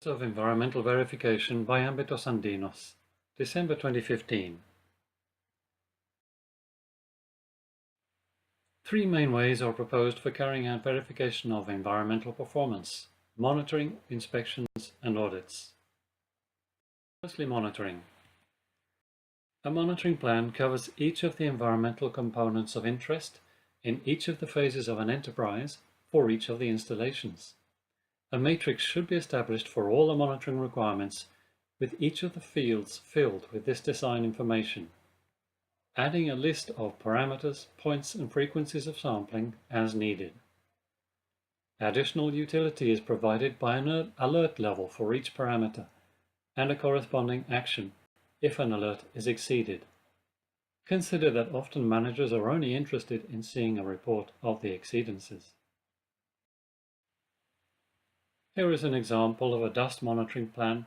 of Environmental Verification by Ambiental, December 2015. Three main ways are proposed for carrying out verification of environmental performance: monitoring, inspections, and audits. Firstly, monitoring. A monitoring plan covers each of the environmental components of interest in each of the phases of an enterprise for each of the installations. A matrix should be established for all the monitoring requirements, with each of the fields filled with this design information, adding a list of parameters, points and frequencies of sampling as needed. Additional utility is provided by an alert level for each parameter and a corresponding action if an alert is exceeded. Consider that often managers are only interested in seeing a report of the exceedances. Here is an example of a dust monitoring plan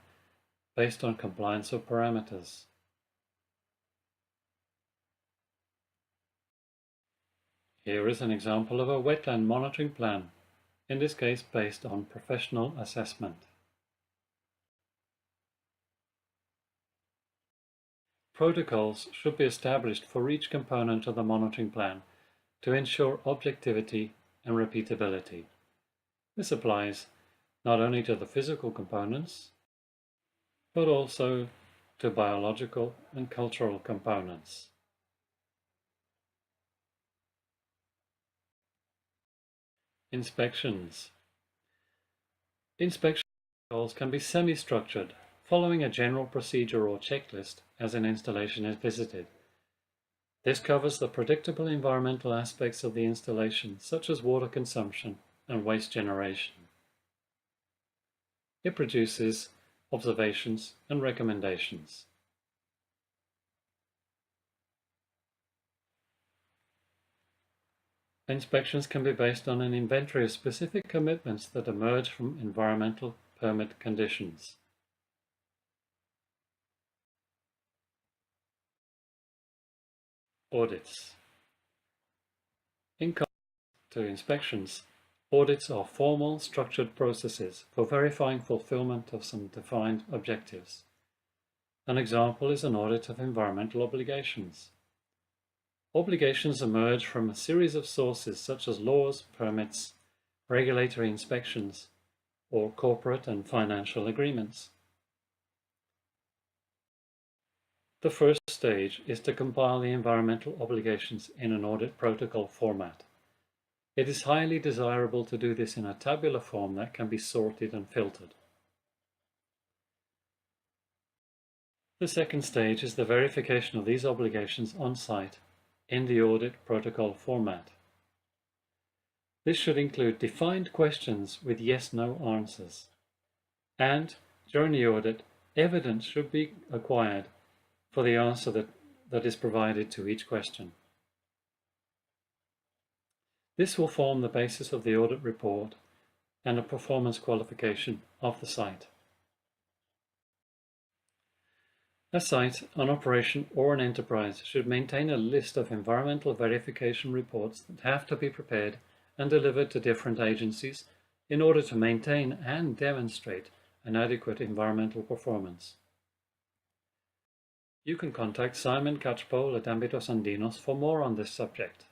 based on compliance of parameters. Here is an example of a wetland monitoring plan, in this case based on professional assessment. Protocols should be established for each component of the monitoring plan to ensure objectivity and repeatability. This applies not only to the physical components, but also to biological and cultural components. Inspections. Inspection protocols can be semi-structured, following a general procedure or checklist as an installation is visited. This covers the predictable environmental aspects of the installation, such as water consumption and waste generation. It produces observations and recommendations. Inspections can be based on an inventory of specific commitments that emerge from environmental permit conditions. Audits. In contrast to inspections, audits are formal, structured processes for verifying fulfillment of some defined objectives. An example is an audit of environmental obligations. Obligations emerge from a series of sources such as laws, permits, regulatory inspections, or corporate and financial agreements. The first stage is to compile the environmental obligations in an audit protocol format. It is highly desirable to do this in a tabular form that can be sorted and filtered. The second stage is the verification of these obligations on site in the audit protocol format. This should include defined questions with yes/no answers. And during the audit, evidence should be acquired for the answer that is provided to each question. This will form the basis of the audit report and a performance qualification of the site. A site, an operation or an enterprise should maintain a list of environmental verification reports that have to be prepared and delivered to different agencies in order to maintain and demonstrate an adequate environmental performance. You can contact Simon Catchpole at Ambiental for more on this subject.